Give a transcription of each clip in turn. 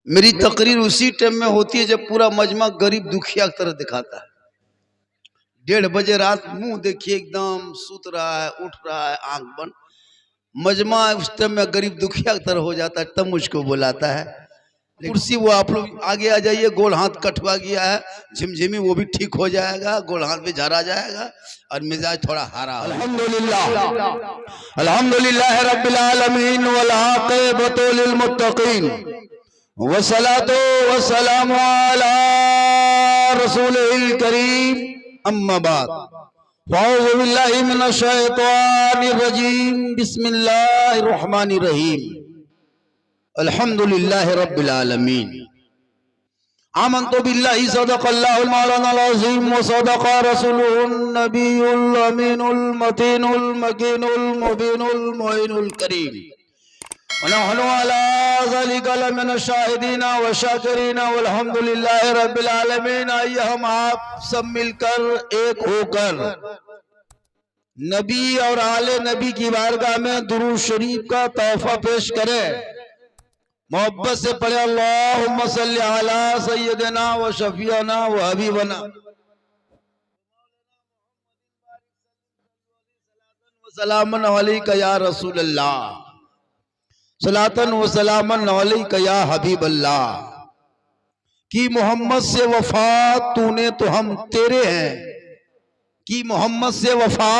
मेरी तकरीर उसी टाइम में होती है जब पूरा मजमा गरीब दुखिया की तरह दिखाता है। 1:30 बजे रात मुंह देखिए एकदम सुत रहा है, उठ रहा है, आंख बंद। मजमा उस टाइम में गरीब दुखिया की तरह हो जाता है, तब मुझको बुलाता है। कुर्सी वो आप लोग आगे आ जाइए, गोल हाथ कटवा गया है, झिमझिमी वो भी ठीक हो जाएगा, गोल हाथ भी झरा जाएगा और मिजाज थोड़ा हारा। अल्हम्दुलिल्लाह अल्हम्दुलिल्लाह रब्बिल आलमीन वल आक़िबतु लिल मुत्तक़ीन वस्सलातु वस्सलामु अला रसूलिल करीम अम्मा बाद फ़अऊज़ु बिल्लाहि मिनश शैतानिर रजीम बिस्मिल्लाहिर रहमानिर रहीम अल्हम्दुलिल्लाहि रब्बिल आलमीन आमन्तु बिल्लाहि सदक़ल्लाहुल मौलानाल अज़ीम व सदक़ रसूलुहुन नबियुल अमीनुल मतीनुल मकीनुल मुबीनुल मुइनुल करीम व नहनु अला ज़ालिका लमिनश शाहिदीन व शाकिरीन वल्हम्दुलिल्लाहि रब्बिल आलमीन। आइए हम आप सब मिलकर एक होकर नबी और आले नबी की बारगाह में दुरूद शरीफ का तोहफा पेश करें। मोहब्बत से पढ़े अल्लाहुम्मा सल्ली अला सय्यदिना व शफीअना व हबीबना सलामन अलैका या रसूल अल्लाह, सलातन व सलामन अलैका या हबीब अल्लाह। कि मोहम्मद से वफा तूने तो हम तेरे हैं, कि मोहम्मद से वफा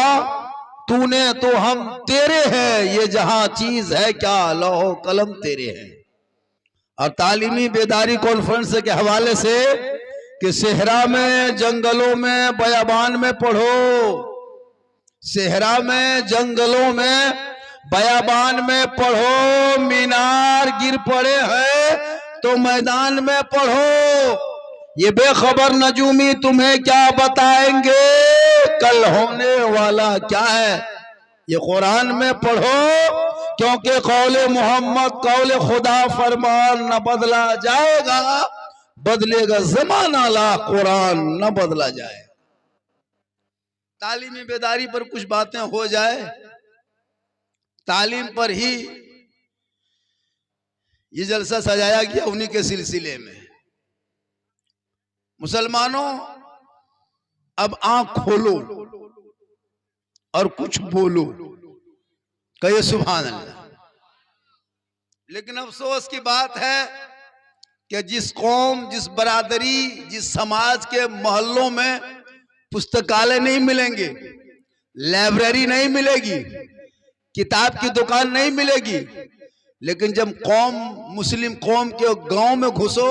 तूने तो हम तेरे हैं, ये जहां चीज है क्या लौह कलम तेरे हैं। और तालीमी बेदारी कॉन्फ्रेंस के हवाले से कि सेहरा में जंगलों में बयाबान में पढ़ो, सेहरा में जंगलों में बयाबान में पढ़ो, मीनार गिर पड़े हैं तो मैदान में पढ़ो। ये बेखबर नजूमी तुम्हें क्या बताएंगे कल होने वाला क्या है, ये कुरान में पढ़ो। क्योंकि कौले मोहम्मद कौले खुदा फरमान न बदला जाएगा, बदलेगा जमाना ला कुरान न बदला जाए। तालीमी बेदारी पर कुछ बातें हो जाए, तालीम पर ही ये जलसा सजाया गया उन्हीं के सिलसिले में। मुसलमानों अब आंख खोलो और कुछ बोलो, कहिए सुभान अल्लाह। लेकिन अफसोस की बात है कि जिस कौम, जिस बरादरी, जिस समाज के मोहल्लों में पुस्तकालय नहीं मिलेंगे, लाइब्रेरी नहीं मिलेगी, किताब की दुकान नहीं मिलेगी, लेकिन जब कौम मुस्लिम कौम के गांव में घुसो,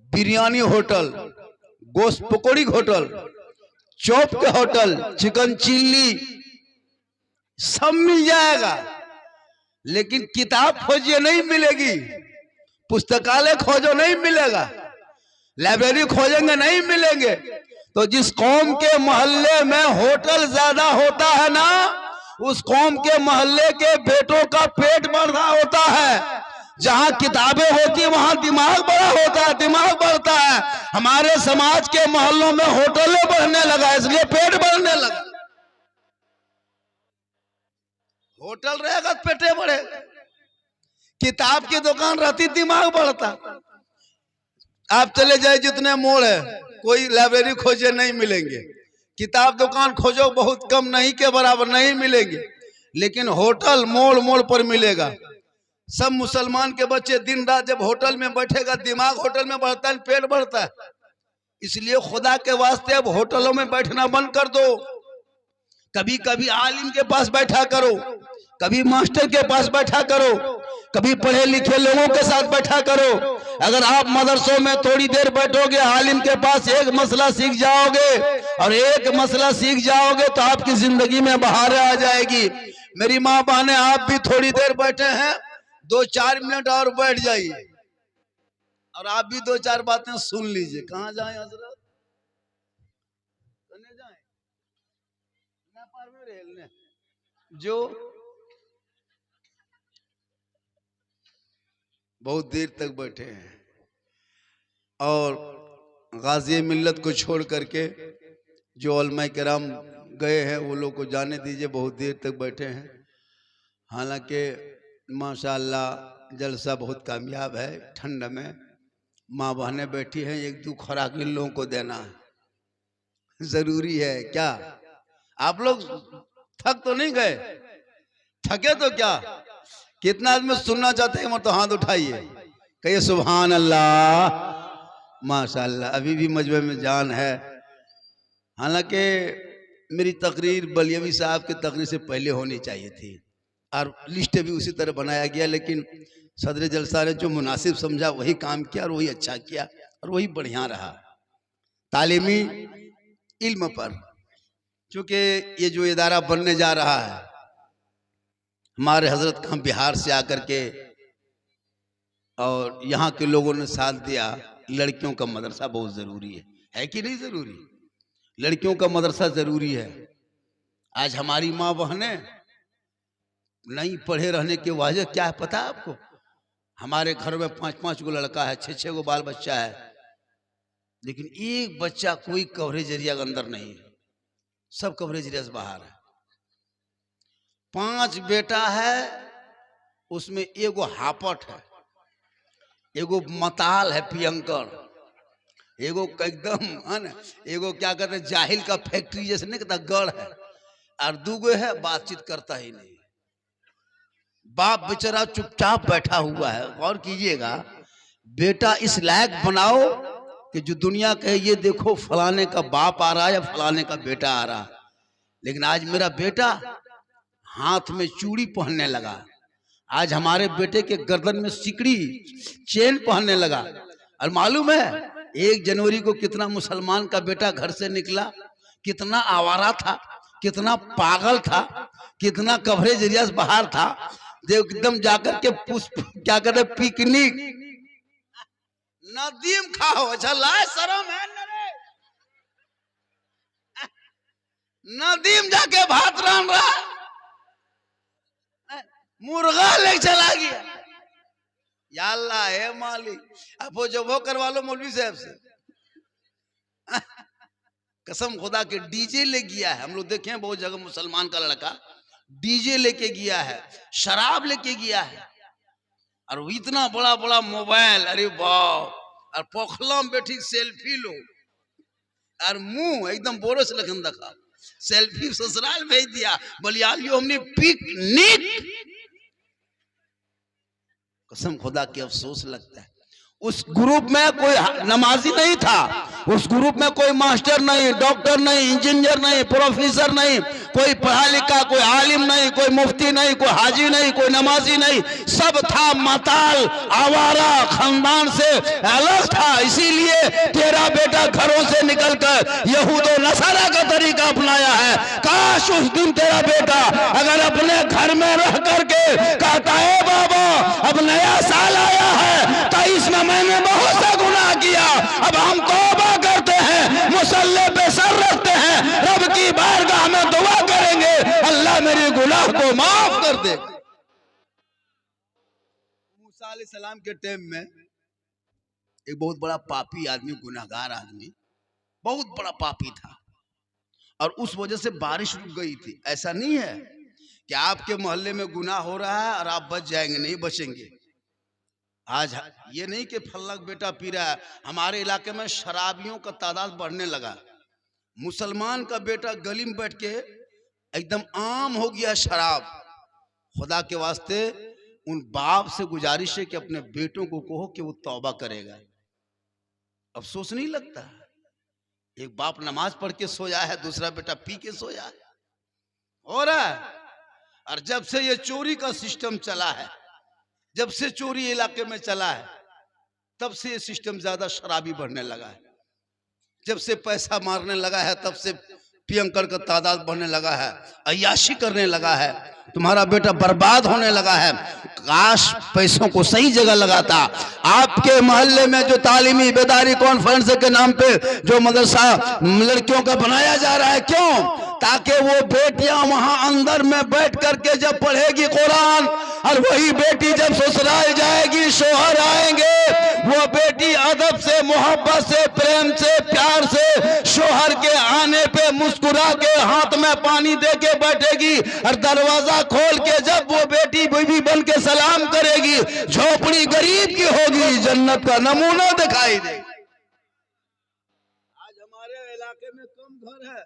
बिरयानी होटल, गोश्त पकौड़ी होटल, चौप के होटल, चिकन चिल्ली सब मिल जाएगा, लेकिन किताब खोजिए नहीं मिलेगी, पुस्तकालय खोजो नहीं मिलेगा, लाइब्रेरी खोजेंगे नहीं मिलेंगे। तो जिस कौम के मोहल्ले में होटल ज्यादा होता है ना, उस कौम के मोहल्ले के बेटों का पेट बढ़ा होता है। जहां किताबें होती है वहां दिमाग बड़ा होता है, दिमाग बढ़ता है। हमारे समाज के मोहल्लों में होटलें बढ़ने लगा, इसलिए पेट बढ़ने लगा। होटल रहेगा तो पेटे बढ़ेगा, किताब की दुकान रहती दिमाग बढ़ता। आप चले जाए जितने मोड़ है, कोई लाइब्रेरी खोजे नहीं मिलेंगे, किताब दुकान खोजो बहुत कम, नहीं के बराबर नहीं मिलेंगे, लेकिन होटल मोड़ मोड़ पर मिलेगा। सब मुसलमान के बच्चे दिन रात जब होटल में बैठेगा, दिमाग होटल में बढ़ता है, पेट बढ़ता है। इसलिए खुदा के वास्ते अब होटलों में बैठना बंद कर दो। कभी कभी आलिम के पास बैठा करो, कभी मास्टर के पास बैठा करो, कभी पढ़े लिखे लोगों के साथ बैठा करो। अगर आप मदरसों में थोड़ी देर बैठोगे, आलिम के पास एक मसला सीख जाओगे, और एक मसला सीख जाओगे तो आपकी जिंदगी में बहारें आ जाएगी। मेरी माँ बहने, आप भी थोड़ी देर बैठे हैं, 2-4 मिनट और बैठ जाइए और आप भी 2-4 बातें सुन लीजिए। कहाँ जाए हजरत, जो बहुत देर तक बैठे हैं और गाजी मिल्लत को छोड़ करके जो उलमा किराम गए हैं वो लोग को जाने दीजिए, बहुत देर तक बैठे हैं। हालांकि माशाअल्लाह जलसा बहुत कामयाब है, ठंड में माँ बहनें बैठी हैं, एक दो खुराक इन लोगों को देना जरूरी है क्या? आप लोग थक तो नहीं गए? थके तो क्या? कितना आदमी सुनना चाहते हैं? तो हाथ उठाइए, कहिए सुभान अल्लाह, माशाअल्लाह। अभी भी मजमे में जान है। हालांकि मेरी तकरीर बलियवी साहब की तकरीर से पहले होनी चाहिए थी और लिस्ट भी उसी तरह बनाया गया, लेकिन सदर जलसा ने जो मुनासिब समझा वही काम किया और वही अच्छा किया और वही बढ़िया रहा। तालीमी इल्म पर, क्योंकि ये जो इदारा बनने जा रहा है, हमारे हजरत खां बिहार से आकर के और यहाँ के लोगों ने साथ दिया। लड़कियों का मदरसा बहुत जरूरी है कि नहीं जरूरी? लड़कियों का मदरसा जरूरी है। आज हमारी माँ बहनें नहीं पढ़े रहने के वजह क्या है पता है आपको? हमारे घर में 5-5 गो लड़का है, 6-6 गो बाल बच्चा है, लेकिन एक बच्चा कोई कवरेज एरिया के अंदर नहीं है, सब कवरेज एरिया से बाहर है। 5 बेटा है, उसमें एगो हापट है, एगो मताल है पियंकर, एगो एकदम है ना, एगो क्या कहते हैं जाहिल का फैक्ट्री जैसे नहीं कहता गढ़ है, और दूगो है बातचीत करता ही नहीं। बाप बेचारा चुपचाप बैठा हुआ है। गौर कीजिएगा, बेटा इस लायक बनाओ कि जो दुनिया कहे ये देखो फलाने का बाप आ रहा है या फलाने का बेटा आ रहा। लेकिन आज मेरा बेटा हाथ में चूड़ी पहनने लगा, आज हमारे बेटे के गर्दन में सिकड़ी चेन पहनने लगा। और मालूम है 1 जनवरी को कितना मुसलमान का बेटा घर से निकला, कितना आवारा था, कितना पागल था, कितना कवरेज एरिया से बाहर था, एकदम जाकर के पुष्प क्या कहते पिकनिक नदीम खाओ। अच्छा लाए शर्म है नदीम जाके भात रान रहा, मुर्गा ले चला गया। या अल्लाह है मालिक, अब वो जो वो करवा लो मौलवी साहब से। कसम खुदा के डीजे ले गया है, हम लोग देखे हैं बहुत जगह मुसलमान का लड़का डीजे लेके गया है, शराब लेके गया है, और इतना बड़ा बड़ा मोबाइल, अरे बाप, और पोखला में बैठी सेल्फी लो, और मुंह एकदम बोरो से लगन रखा, सेल्फी ससुराल भेज दिया, बलियालियो हमने पिकनिक। कसम खुदा की अफसोस लगता है। उस ग्रुप में कोई नमाजी नहीं था, उस ग्रुप में कोई मास्टर नहीं, डॉक्टर नहीं, इंजीनियर नहीं, प्रोफेसर नहीं, कोई पढ़ा लिखा, कोई आलिम नहीं, कोई मुफ्ती नहीं, कोई हाजी नहीं, कोई नमाजी नहीं, सब था मताल, आवारा, खानदान से अलग था। इसीलिए तेरा बेटा घरों से निकलकर यहूद और नसारा का तरीका अपनाया है। काश उस दिन तेरा बेटा अगर अपने घर में रह करके कहता है बाबा अब नया साल आया है, 23 में मैंने बहुत सा गुनाह किया, अब हम तौबा करते हैं, मुसल्ले पे सर रखते हैं, रब की बारगाह में दुआ करेंगे, अल्लाह मेरे गुनाह को माफ कर दे। मूसा अलैहिस्सलाम के टाइम में एक बहुत बड़ा पापी आदमी, गुनाहगार आदमी, बहुत बड़ा पापी था, और उस वजह से बारिश रुक गई थी। ऐसा नहीं है कि आपके मोहल्ले में गुनाह हो रहा है और आप बच जाएंगे, नहीं बचेंगे। आज ये नहीं कि फल्ला बेटा पी रहा है, हमारे इलाके में शराबियों का तादाद बढ़ने लगा। मुसलमान का बेटा गली में बैठ के एकदम आम हो गया शराब। खुदा के वास्ते उन बाप से गुजारिश है कि अपने बेटों को कहो कि वो तौबा करेगा। अफसोस नहीं लगता? एक बाप नमाज पढ़ के सोया है, दूसरा बेटा पी के सोया है, हो रहा है। और जब से ये चोरी का सिस्टम चला है, जब से चोरी इलाके में चला है, तब से ये सिस्टम ज्यादा शराबी बढ़ने लगा है। जब से पैसा मारने लगा है, तब से पियंकर का तादाद बढ़ने लगा है, अय्याशी करने लगा है, तुम्हारा बेटा बर्बाद होने लगा है। काश पैसों को सही जगह लगाता। आपके मोहल्ले में जो तालीमी बेदारी कॉन्फ्रेंस के नाम पे जो मदरसा लड़कियों का बनाया जा रहा है, क्यों? ताकि वो बेटियां वहां अंदर में बैठ करके जब पढ़ेगी कुरान, और वही बेटी जब ससुराल जाएगी, शोहर आएंगे, वो बेटी अदब से, मोहब्बत से, प्रेम से, प्यार से शोहर के आने पे मुस्कुरा के हाथ में कुर्बानी दे के बैठेगी और दरवाजा खोल के जब वो बेटी बीवी बन के सलाम करेगी, झोपड़ी गरीब की होगी, जन्नत का नमूना दिखाई देगा। आज हमारे इलाके में कम घर है,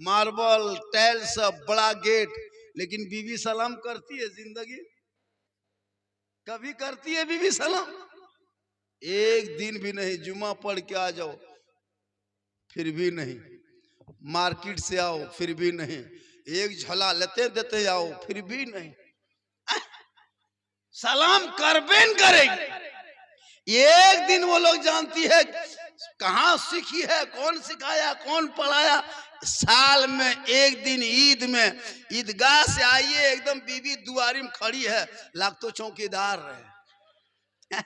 मार्बल टाइल्स बड़ा गेट, लेकिन बीवी सलाम करती है जिंदगी? कभी करती है बीवी सलाम? एक दिन भी नहीं। जुमा पढ़ के आ जाओ फिर भी नहीं, मार्केट से आओ फिर भी नहीं, एक झोला लेते देते आओ फिर भी नहीं, सलाम करबेन करेगी। एक दिन वो लोग जानती है कहां सीखी है, कौन सिखाया, कौन पढ़ाया। साल में एक दिन ईद में ईदगाह से आइए, एकदम बीवी दुआरी में खड़ी है, लाख तो चौकीदार रहे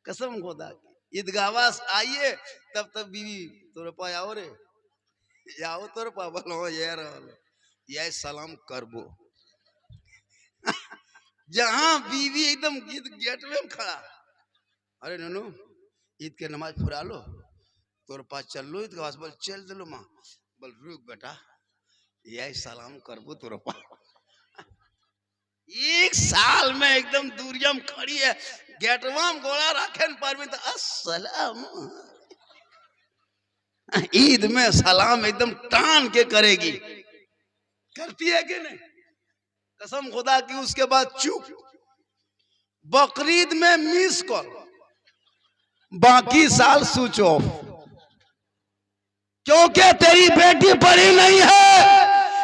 कसम खुदा की। ईदगाह से आइए तब तक बीवी तोरे पा आओ रे, आओ तोरे पा बोलो ये रहो, ये सलाम करबो जहां बीवी एकदम गेट में खड़ा, अरे ननू ईद के नमाज फुरा लो, तोरे पास चल लो ईद के पास, बोल चल दिलो माँ, बोल रुक बेटा यही सलाम करबो तोरे पास। एक साल में एकदम दूरिया में खड़ी है, गेटवा में गोला रखे पर में तो अस्सलाम, ईद में सलाम एकदम टान के करेगी। करती है कि नहीं? कसम खुदा की। उसके बाद चुप। बकरीद में मिस कॉल, बाकी साल स्विच ऑफ, क्योंकि तेरी बेटी पढ़ी नहीं है,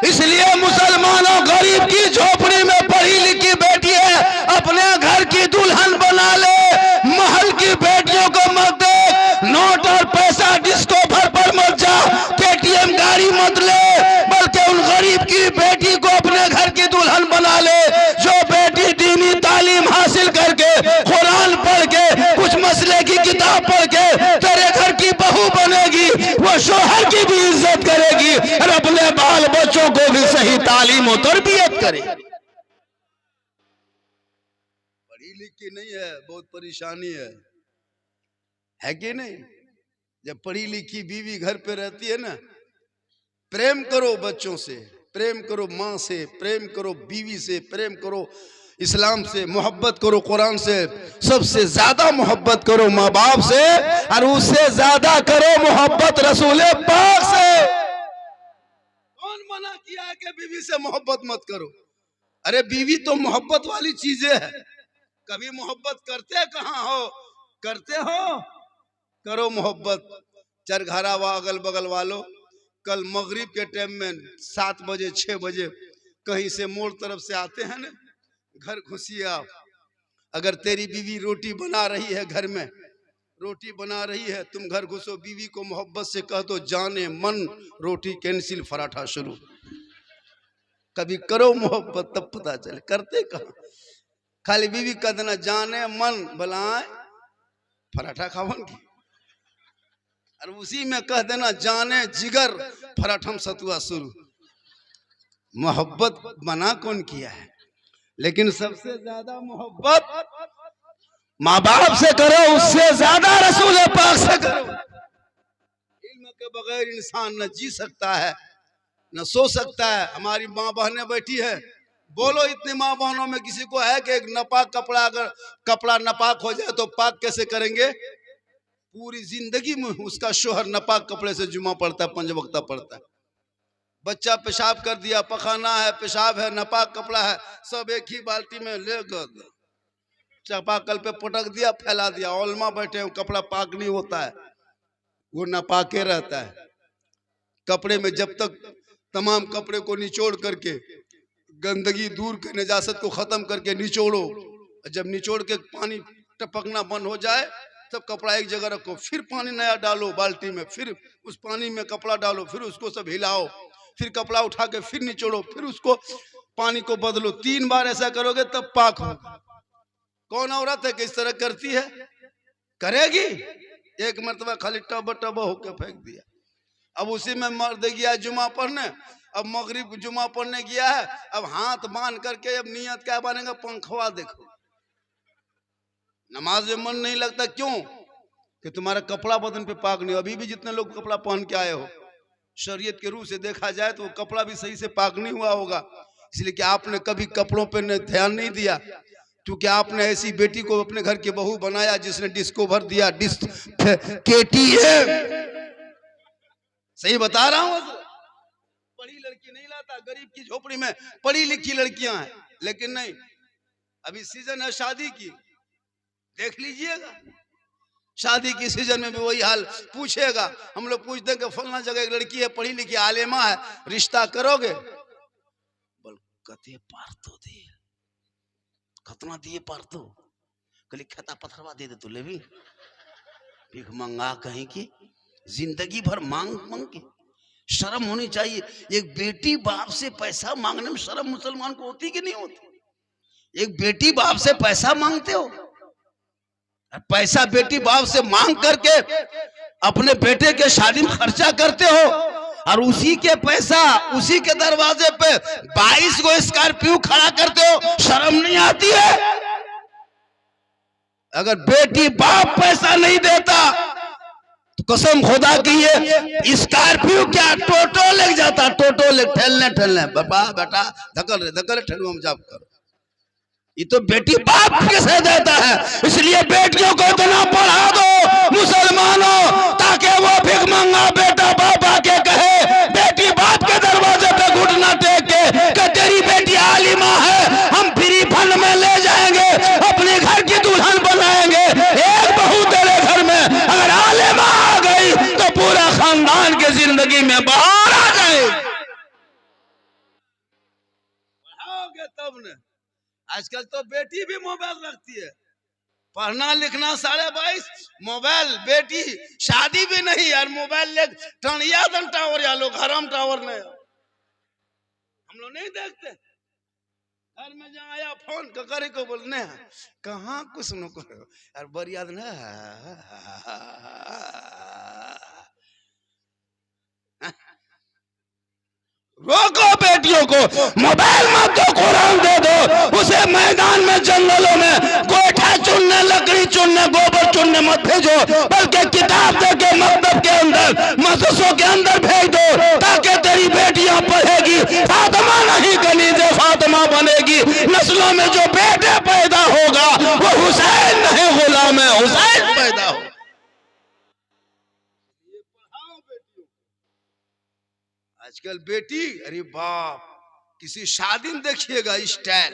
इसलिए मुसलमानों गरीब की झोपड़ी में पढ़ी लिखी बेटी है, अपने घर की दुल्हन बना ले, महल की बेटियों को मत दे, नोट और पैसा डिस्को पर मत जा, केटीएम गाड़ी मत ले, बल्कि उन गरीब की बेटी को अपने घर की दुल्हन बना ले। जो बेटी दीनी तालीम हासिल करके, कुरान पढ़ के, कुछ मसले की किताब पढ़ के तेरे घर की बहू बनेगी, वो शोहर की भी इज्जत करेगी और अपने बाल बच्चों को भी सही तालीम और तरबियत करेगी। पढ़ी लिखी नहीं है, बहुत परेशानी है कि नहीं? जब पढ़ी लिखी बीवी घर पे रहती है ना, प्रेम करो बच्चों से, प्रेम करो माँ से, प्रेम करो बीवी से, प्रेम करो इस्लाम से, मोहब्बत करो कुरान से, सबसे ज्यादा मोहब्बत करो माँ बाप से, और उससे ज्यादा करो मोहब्बत रसूल पाक से। कौन मना किया है कि बीवी से मोहब्बत मत करो? अरे बीवी तो मोहब्बत वाली चीजें है। कभी मोहब्बत करते कहाँ हो? करते हो? करो मोहब्बत। चरघरा व अगल बगल वालों, कल मगरिब के टाइम में 7 बजे 6 बजे कहीं से मोड़ तरफ से आते हैं ना, घर घुसिए आप। अगर तेरी बीवी रोटी बना रही है, घर में रोटी बना रही है, तुम घर घुसो, बीवी को मोहब्बत से कह दो जाने मन रोटी कैंसिल, पराठा शुरू। कभी करो मोहब्बत तब पता चले, करते कहाँ। खाली बीवी कह देना जाने मन भलाए पराठा खावन की, और उसी में कह देना जाने जिगर पराठम सतुआ शुरू। मोहब्बत बना कौन किया है? लेकिन सबसे ज्यादा मोहब्बत माँ बाप से करो, उससे ज्यादा रसूल पाक से करो। इल्म के बगैर इंसान न जी सकता है, न सो सकता है। हमारी माँ बहनें बैठी है, बोलो इतनी माँ बहनों में किसी को है कि एक नापाक कपड़ा, अगर कपड़ा नापाक हो जाए तो पाक कैसे करेंगे? पूरी जिंदगी में उसका शोहर नापाक कपड़े से जुमा पड़ता है, 5 वक्ता पड़ता है। बच्चा पेशाब कर दिया, पखाना है, पेशाब है, नापाक कपड़ा है, सब एक ही बाल्टी में ले गए, चापाकल पे पटक दिया, फैला दिया। औलमा बैठे हो, कपड़ा पाक नहीं होता है, वो नापाके रहता है। कपड़े में जब तक तमाम कपड़े को निचोड़ करके, गंदगी दूर के नजासत को खत्म करके निचोड़ो, जब निचोड़ के पानी टपकना बंद हो जाए तब कपड़ा एक जगह रखो, फिर पानी नया डालो बाल्टी में, फिर उस पानी में कपड़ा डालो, फिर उसको सब हिलाओ, फिर कपड़ा उठा के फिर निचोड़ो, फिर उसको पानी को बदलो। 3 बार ऐसा करोगे तब पाक होगा। कौन औरत है कि इस तरह करती है? करेगी? एक मरतबा खाली टब होके फेंक दिया। अब उसी में मर्द गया जुमा पढ़ने, अब मगरिब जुमा पढ़ने गया है, अब हाथ बांध करके अब नियत क्या बनेगा? पंखवा देखो। नमाज में मन नहीं लगता, क्यों? कि तुम्हारा कपड़ा बदन पे पाक नहीं। अभी भी जितने लोग कपड़ा पहन के आए हो, शरीयत के रूह से देखा जाए तो वो कपड़ा भी सही से पाक नहीं हुआ होगा, इसलिए कि आपने कभी कपड़ों पर ध्यान नहीं दिया, क्योंकि आपने ऐसी बेटी को अपने घर की बहू बनाया जिसने डिस्कवर दिया KTM। सही बता रहा हूं, पढ़ी लड़की नहीं लाता, गरीब की झोपड़ी में पढ़ी लिखी लड़कियां हैं, लेकिन नहीं, अभी सीजन है शादी की, देख लीजिएगा, शादी की सीजन में भी वही हाल। पूछेगा, हम लोग पूछते हैं कि फलना जगह एक लड़की है, पढ़ी लिखी आलेमा है, रिश्ता करोगे? बोल कते पार तो दे, खतना दिए पार तो, कल खेता पथरवा दे दे तू, ले भी भीख मंगा कहीं की, जिंदगी भर मांग मांग के। शर्म होनी चाहिए। एक बेटी बाप से पैसा मांगने में शर्म मुसलमान को होती कि नहीं होती? एक बेटी बाप से पैसा मांगते हो, पैसा बेटी बाप से मांग करके अपने बेटे के शादी में खर्चा करते हो, और उसी के पैसा उसी के दरवाजे पे 22 को स्कॉर्पियो खड़ा करते हो, शर्म नहीं आती है? अगर बेटी बाप पैसा नहीं देता तो कसम खुदा की ये स्कॉर्पियो क्या टोटो ले जाता, टोटो ले ठेलने ठेलने, बाबा बेटा धकल रे ठेलुआ में जाप करो। ये तो बेटी बाप किसे देता है, इसलिए बेटियों को इतना पढ़ा दो मुसलमानों, ताकि वो भिख मंगा बेटा बाप आके कहे, बेटी बाप के दरवाजे पे घुटना टेक के कि तेरी बेटी आलिमा है, हम फ्री फंड में ले जाएंगे, अपने घर की दुल्हन बनाएंगे। एक बहू तेरे घर में अगर आलिमा आ गई तो पूरा खानदान के जिंदगी में बाहर आ जाएगी। पढ़ाओगे तब न। आजकल तो बेटी भी मोबाइल रखती है, पढ़ना लिखना 22.5, मोबाइल, बेटी शादी भी नहीं यार, मोबाइल ले टनिया दन टावर, या लोग हराम टावर नहीं, हम लोग नहीं देखते। घर में जहाँ आया फोन करे को बोलने हैं, कहाँ कुछ न करो यार, बड़ी याद ना रोको बेटियों को, मोबाइल मत दो, कुरान दे दो उसे। मैदान में जंगलों में गोइठा चुनने, लकड़ी चुनने, गोबर चुनने मत भेजो, बल्कि किताब दे के मकतब के अंदर, मदरसों के अंदर भेज दो, ताकि तेरी बेटियां पढ़ेगी, फातिमा नहीं कनीज़े फातिमा बनेगी। नस्लों में जो बेटे पैदा होगा वो हुसैन नहीं गुलाम हुसैन पैदा हो। आजकल बेटी, अरे बाप, किसी शादी में देखिएगा स्टाइल,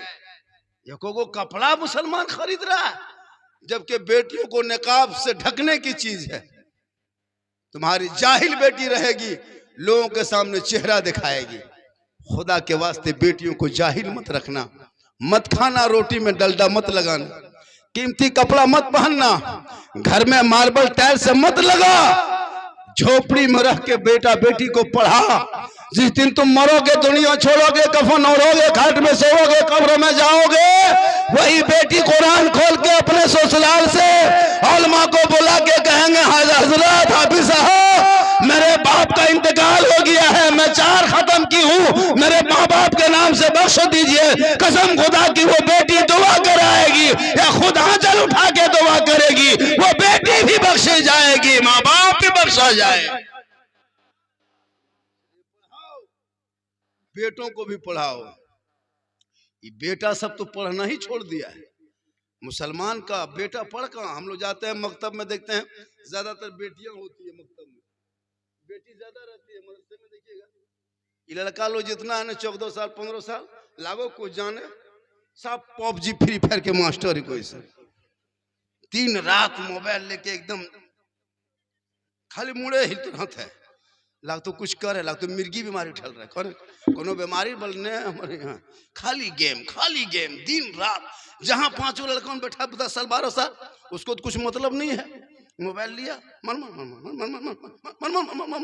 को कपड़ा मुसलमान खरीद रहा है, जबकि बेटियों को निकाब से ढकने की चीज है। तुम्हारी जाहिल बेटी रहेगी, लोगों के सामने चेहरा दिखाएगी। खुदा के वास्ते बेटियों को जाहिल मत रखना, मत खाना, रोटी में डलडा मत लगाना, कीमती कपड़ा मत पहनना, घर में मार्बल टाइल से मत लगा, झोपड़ी में रह के बेटा बेटी को पढ़ा। जिस दिन तुम मरोगे, दुनिया छोड़ोगे, कफन ओढ़ोगे, खाट में सोओगे, कब्र में जाओगे, वही बेटी कुरान खोल के अपने ससुराल से उलमा को बुला के कहेंगे, हजरत हाफिज साहब मेरे बाप का इंतकाल हो गया है, मैं 4 खत्म की हूँ, मेरे माँ बाप के नाम से बख्श दीजिए। कसम खुदा की वो बेटी दुआ कराएगी, या खुद आंचल उठा के दुआ करेगी, वो बेटी भी बख्शी जाएगी, माँ बाप भी बख्शा जाए। बेटों को भी पढ़ाओ। ये बेटा सब तो पढ़ना ही छोड़ दिया है। मुसलमान का बेटा पढ़ कहाँ, हम लोग जाते हैं मकतब में, देखते हैं ज्यादातर बेटियां होती है मकतब में, बेटी ज्यादा रहती है। मदरसे में देखिएगा, ये लड़का लोग जितना है ना, 14 साल 15 साल लागो कुछ जाने, सब पबजी फ्री फायर के मास्टर ही कोई से, दिन रात मोबाइल लेके एकदम खाली मुड़े ही तुरंत है, लाग तो कुछ करे, लाग तो मिर्गी बीमारी उठल रहा है, कोनो बीमारी बोलने हमारे यहाँ, खाली गेम दिन रात। जहाँ 5 लड़का बैठा 10 साल 12 साल, उसको तो कुछ मतलब नहीं है, मोबाइल लिया मर मर मर मर मर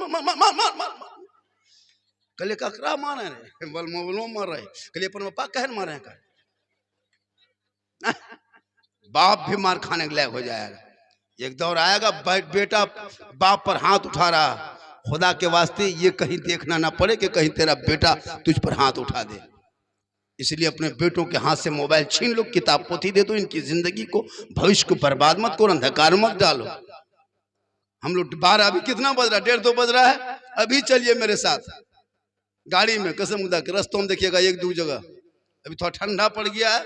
मर मर मर, कल ककरा मारे रे, बोल मोबाइलों मार रहे, कल अपन पापा कहन मारे का, बाप भी मार खाने के लायक हो जाएगा। एक दौर आएगा बेटा बाप पर हाथ उठा रहा, खुदा के वास्ते ये कहीं देखना ना पड़े कि कहीं तेरा बेटा तुझ पर हाथ उठा दे। इसलिए अपने बेटों के हाथ से मोबाइल छीन लो, किताब पोथी दे दो, इनकी जिंदगी को, भविष्य को बर्बाद मत करो, अंधकार मत डालो। हम लोग 12, अभी कितना बज रहा है, 1:30 2 बज रहा है, अभी चलिए मेरे साथ गाड़ी में, कसम खुदा के रस्तों में देखिएगा एक दो जगह। अभी थोड़ा ठंडा पड़ गया है,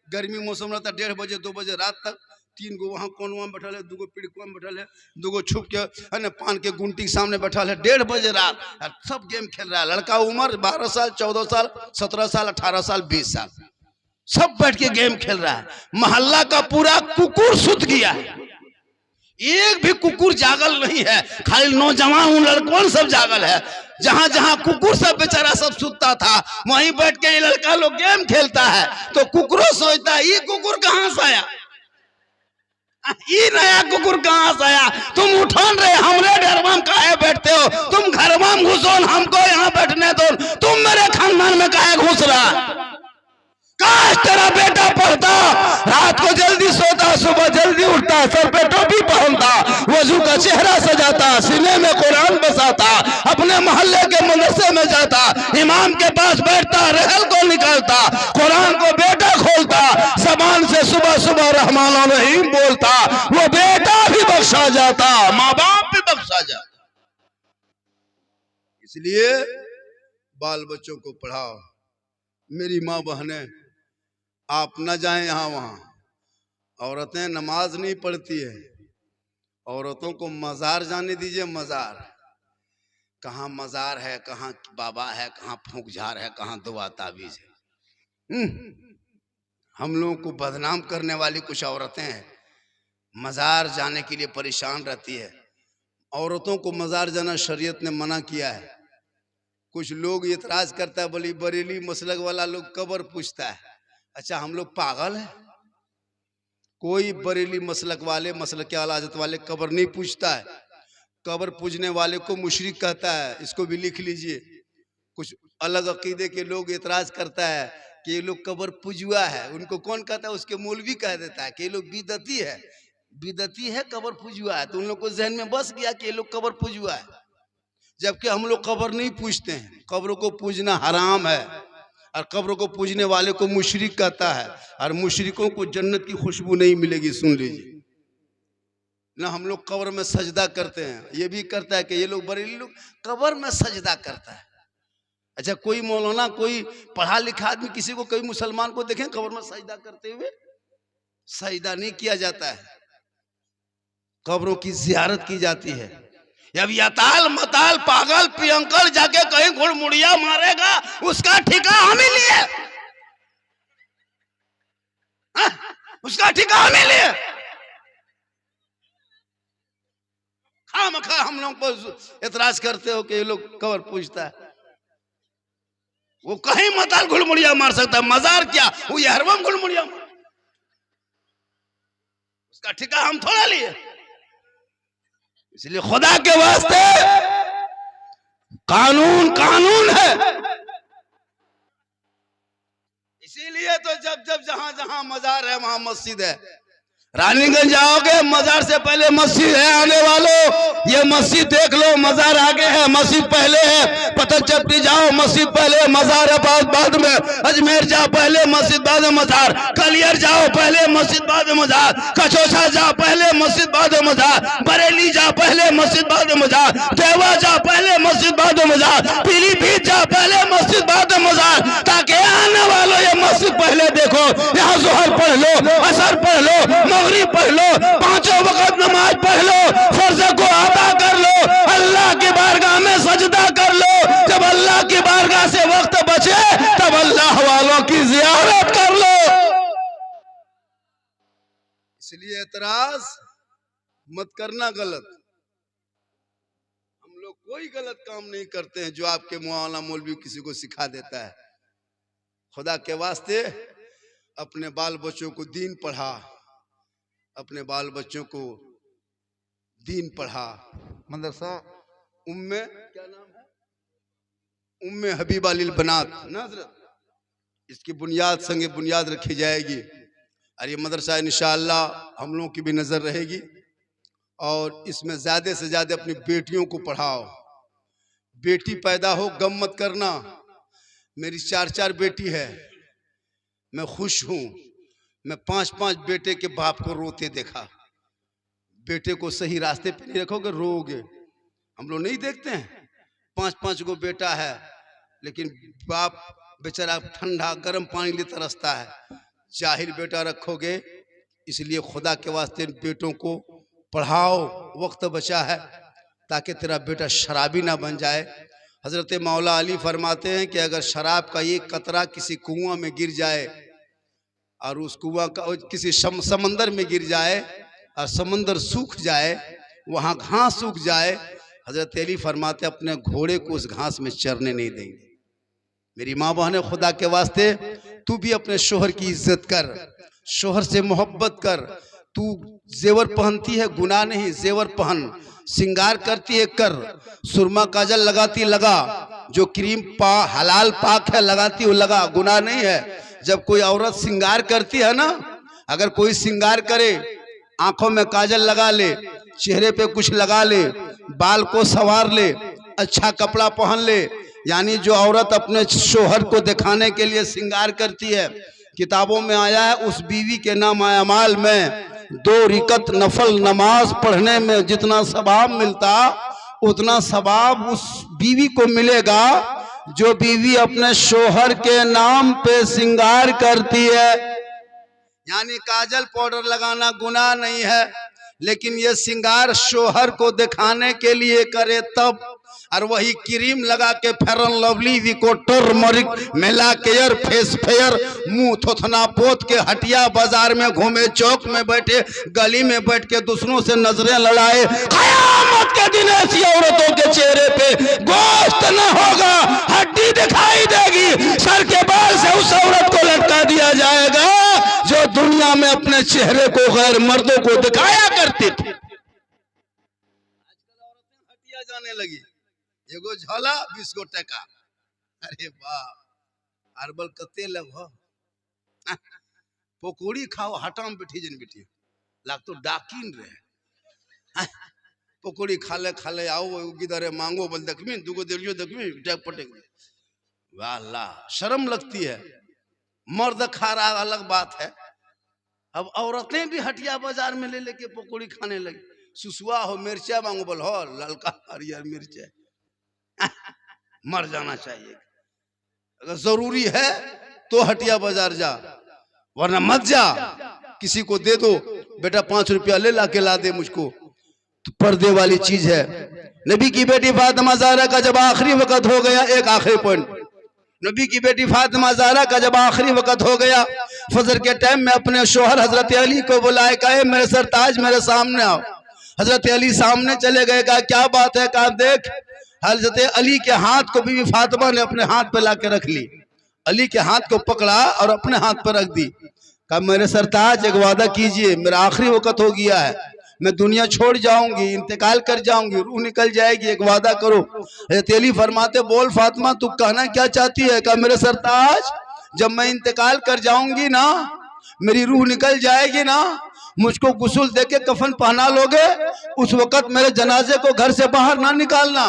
गर्मी मौसम रहता है, 1:30 बजे 2 बजे रात तक 3 गो वहाँ कोनवा में बैठल है, 2 गो पिड़कुआ में बैठल है, 2 गो छुप के है ना पान के गुंटी के सामने बैठल है, 1:30 बजे रात, और सब गेम खेल रहा है। लड़का उम्र 12 साल 14 साल 17 साल 18 साल 20 साल, सब बैठ के गेम खेल रहा है। मोहल्ला का पूरा कुकुर सुत गया है, एक भी कुकुर जागल नहीं है, खाली नौजवान लड़कों सब जागल है। जहां जहां कुकुर सब बेचारा सब सुतता था, वहीं बैठ के ये लड़का लोग गेम खेलता है। तो कुकुरों सोचता है ये कुकुर कहां से आया, ये नया कुकुर कहां से आया, तुम उठान रहे हमरे डरवा में काहे बैठते हो, तुम घर में घुसो हमको यहाँ बैठने दो, तुम मेरे खानदान में काहे घुस रहा। काश तेरा बेटा पढ़ता, रात को जल्दी सोता, सुबह जल्दी उठता, सर पे टोपी पहनता, वजू का चेहरा सजाता, सीने में कुरान बसाता, अपने मोहल्ले के मदरसे में जाता, इमाम के पास बैठता, रहल को निकालता, कुरान को बेटा खोलता, जबान से सुबह सुबह रहमान और रहीम बोलता, वो बेटा भी बख्शा जाता, माँ बाप भी बख्शा जाता। इसलिए बाल बच्चों को पढ़ाओ। मेरी माँ बहनें, आप न जाएं यहाँ वहाँ। औरतें नमाज नहीं पढ़ती है, औरतों को मज़ार जाने दीजिए। मज़ार कहाँ मज़ार है, कहाँ बाबा है, कहाँ फूंक झार है, कहाँ दुआ ताबीज है। हम लोगों को बदनाम करने वाली कुछ औरतें हैं, मज़ार जाने के लिए परेशान रहती है। औरतों को मज़ार जाना शरीयत ने मना किया है। कुछ लोग इतराज करता है, बोली बरेली मसलक वाला लोग कब्र पूछता है। अच्छा, हम लोग पागल हैं? कोई बरेली मसलक वाले, मसलक आज़त वाले कब्र नहीं पूछता है। कब्र पूजने वाले को मुशरिक कहता है, इसको भी लिख लीजिए। कुछ अलग अकीदे के लोग इतराज करता है कि ये लोग कब्र पूजुआ है। उनको कौन कहता है? उसके मौलवी कह देता है कि ये लोग बिदती है, बिदती है, कब्र पूजुआ है। तो उन लोग को जहन में बस गया कि ये लोग कब्र पूजुआ है, जबकि हम लोग कब्र नहीं पूजते हैं। कब्रों को पूजना हराम है, और कब्र को पूजने वाले को मुशरिक कहता है, और मुशरिकों को जन्नत की खुशबू नहीं मिलेगी। सुन लीजिए ना, हम लोग कब्र में सजदा करते हैं। ये भी करता है कि ये लोग बरेली लोग कब्र में सजदा करता है। अच्छा, कोई मौलाना, कोई पढ़ा लिखा आदमी किसी को, कोई मुसलमान को देखें कब्र में सजदा करते हुए? सजदा नहीं किया जाता है, कब्रों की जियारत की जाती है। अब यताल मताल पागल पियंकल जाके कहीं घुड़मुड़िया मारेगा, उसका ठिका हमें लिए, उसका ठिका हमें लिए। खामखा हम लोग पर एतराज करते हो कि ये लोग कब्र पूजता है। वो कहीं मताल घुड़मुड़िया मार सकता है, मजार क्या, वो यहरवम घुड़मुड़िया, उसका ठिका हम थोड़ा लिए। इसलिए खुदा के वास्ते कानून कानून है। इसीलिए तो जब जब जहां जहां मजार है वहां मस्जिद है। रानीगंज जाओगे, मजार से पहले मस्जिद है। आने वालों, ये मस्जिद देख लो, मजार आगे है, मस्जिद पहले है। पतनचट्टी जाओ, मस्जिद पहले, मजार है बाद में। अजमेर जाओ, पहले मस्जिद बाद में मजार। कलियर जाओ, पहले मस्जिद बाद में मजार। कचौसा जाओ, पहले मस्जिद बाद में मजार। बरेली जाओ, पहले मस्जिद बाद में मजार। देवा जाओ, पहले मस्जिद बाद में मजार। पीलीभीत जाओ, पहले मस्जिद बाद में मजार। ताकि आने वालों ये मस्जिद पहले देखो, यहाँ जोहर पढ़ लो, असर पढ़ लो, मगरिब पढ़ लो, 5 वक्त नमाज पढ़ लो, फर्ज को अदा कर लो, अल्लाह की बारगाह में सजदा कर लो। जब अल्लाह की बारगाह से वक्त बचे तब अल्लाह वालों की जियारत कर लो। इसलिए एतराज मत करना गलत। हम लोग कोई गलत काम नहीं करते हैं जो आपके मौलाना मौलवी किसी को सिखा देता है। खुदा के वास्ते अपने बाल बच्चों को दीन पढ़ा, अपने बाल बच्चों को दीन पढ़ा। मदरसा उम्मे, क्या नाम है, उम्मे हबीबा लिल बनात नाज़रत, इसकी बुनियाद संगे बुनियाद रखी जाएगी। और ये मदरसा इंशाअल्लाह हम लोगों की भी नज़र रहेगी। और इसमें ज़्यादा से ज़्यादा अपनी बेटियों को पढ़ाओ। बेटी पैदा हो, गम मत करना। मेरी 4 बेटी है, मैं खुश हूँ। मैं 5 बेटे के बाप को रोते देखा। बेटे को सही रास्ते पे नहीं रखोगे रोओगे। हम लोग नहीं देखते हैं, 5-5 गो बेटा है, लेकिन बाप बेचारा ठंडा गर्म पानी लिए तरसता है। जाहिल बेटा रखोगे, इसलिए खुदा के वास्ते बेटों को पढ़ाओ, वक्त बचा है, ताकि तेरा बेटा शराबी ना बन जाए। हजरत मौला अली फरमाते हैं कि अगर शराब का एक कतरा किसी कुआं में गिर जाए और उस कुआं का किसी समंदर में गिर जाए और समंदर सूख जाए, वहां घास सूख जाए, हजरत अली फरमाते अपने घोड़े को उस घास में चरने नहीं देंगे। मेरी माँ बहन, खुदा के वास्ते तू भी अपने शोहर की इज्जत कर, शोहर से मोहब्बत कर। तू जेवर पहनती है, गुनाह नहीं, जेवर पहन। सिंगार करती है, कर। सुरमा काजल लगाती, लगा। जो क्रीम हलाल पाक है लगाती हो, लगा, गुनाह नहीं है। जब कोई औरत सिंगार करती है ना, अगर कोई सिंगार करे, आंखों में काजल लगा ले, चेहरे पे कुछ लगा ले, बाल को संवार ले, अच्छा कपड़ा पहन ले, यानी जो औरत अपने शोहर को दिखाने के लिए सिंगार करती है, किताबों में आया है उस बीवी के नाम अमाल में 2 रिकत नफल नमाज पढ़ने में जितना सवाब मिलता, उतना सवाब उस बीवी को मिलेगा जो बीवी अपने शोहर के नाम पे सिंगार करती है। यानी काजल पाउडर लगाना गुनाह नहीं है, लेकिन ये सिंगार शोहर को दिखाने के लिए करे तब। और वही क्रीम लगा के फेरन लवली, विको, टर्मरिक, मेला केयर, फेस फेयर, मुंह थोथना पोत के हटिया बाजार में घूमे, चौक में बैठे, गली में बैठ के दूसरों से नजरें लड़ाए। कयामत के दिन ऐसी औरतों के चेहरे पे गोश्त न होगा, हड्डी दिखाई देगी, सर के बाल से उस औरत को लटका दिया जाएगा जो दुनिया में अपने चेहरे को गैर मर्दों को दिखाया करती थी। आजकल औरतें हटिया जाने लगी, एगो झोला 20 गो टका। अरे बाप, अरबल कते लग हो, पकौड़ी खाओ, हटाम बैठी जन बैठी लाग तो डाकिन रहे। पकौड़ी खाले खाले आओ गिदरे मांगो, बोल देखमी दुगो दिलियो देखमी टैक पटेक। वाह अल्लाह, शर्म लगती है। मर्द खा रहा अलग बात है, अब औरतें भी हटिया बाजार में ले लेके पकौड़ी खाने लगी। सुसुआ हो, मिर्चा मांगो, बोल हो ललका हरियर मिर्चा। मर जाना चाहिए। अगर जरूरी है तो हटिया बाजार जा, वरना मत जा। किसी को दे दो, बेटा 5 रुपया ले ला के ला दे मुझको, तो पर्दे वाली चीज है। नबी की बेटी फातिमा ज़हरा का जब आखिरी वक्त हो गया, एक आखिरी पॉइंट, नबी की बेटी फातिमा ज़हरा का जब आखिरी वक्त हो गया, फजर के टाइम में अपने शोहर हजरत अली को बुलाए, कहे मेरे सरताज मेरे सामने आओ। हजरत अली सामने चले गए, कहा क्या बात है, कहा देख। हजरत अली के हाथ को बीवी फातिमा ने अपने हाथ पे लाके रख ली, अली के हाथ को पकड़ा और अपने हाथ पर रख दी। कहा मेरे सरताज एक वादा कीजिए, मेरा आखिरी वक्त हो गया है, मैं दुनिया छोड़ जाऊंगी, इंतकाल कर जाऊंगी, रूह निकल जाएगी, एक वादा करो। हजरत अली फरमाते बोल फातिमा तू कहना क्या चाहती है। कहा मेरे सरताज, जब मैं इंतकाल कर जाऊंगी ना, मेरी रूह निकल जाएगी ना, मुझको गुस्ल देके कफन पहना लोगे, उस वक्त मेरे जनाजे को घर से बाहर ना निकालना।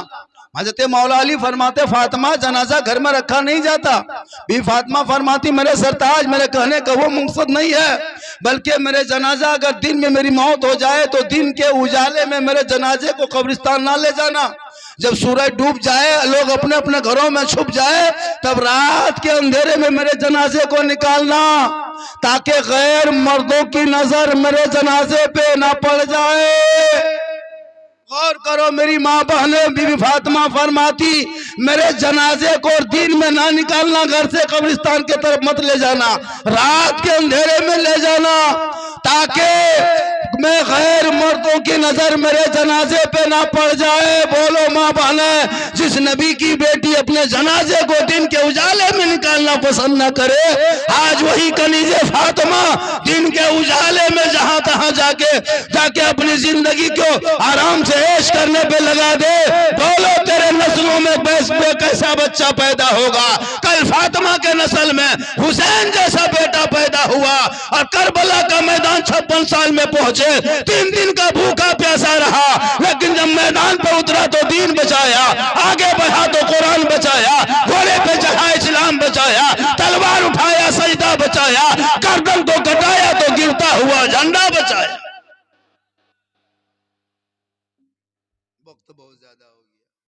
हजरत मौला अली फरमाते फातिमा जनाजा घर में रखा नहीं जाता। भी फातिमा फरमाती मेरे सरताज, मेरे कहने का वो मकसद नहीं है, बल्कि मेरे जनाजा अगर दिन में मेरी मौत हो जाए तो दिन के उजाले में मेरे जनाजे को कब्रिस्तान ना ले जाना। जब सूरज डूब जाए, लोग अपने अपने घरों में छुप जाए, तब रात के अंधेरे में मेरे जनाजे को निकालना, ताकि गैर मर्दों की नजर मेरे जनाजे पे ना पड़ जाए। गौर करो मेरी माँ बहने, बीबी फातिमा फरमाती मेरे जनाजे को दिन में ना निकालना, घर से कब्रिस्तान की तरफ मत ले जाना, रात के अंधेरे में ले जाना, ताकि मैं गैर मर्दों की नजर मेरे जनाजे पे ना पड़ जाए। बोलो माँ बहने, जिस नबी की बेटी अपने जनाजे को दिन के उजाले में निकालना पसंद न करे, आज वही कनीजे फातिमा दिन के उजाले में जहां तहां जाके अपनी जिंदगी को आराम से ऐश करने पे लगा दे। बोलो तेरे नस्लों में कैसा बच्चा पैदा होगा। कल फातिमा के नस्ल में हुसैन जैसा बेटा पैदा हुआ और करबला का मैदान 56 साल में पहुंचे, 3 दिन का भूखा प्यासा रहा, लेकिन जब मैदान पर उतरा तो दीन बचाया, आगे बढ़ा तो कुरान बचाया, घोड़े पे चढ़ा इस्लाम बचाया, तलवार उठाया सजदा बचाया, गर्दन को कटाया तो गिरता हुआ झंडा बचाया। वक्त बहुत ज्यादा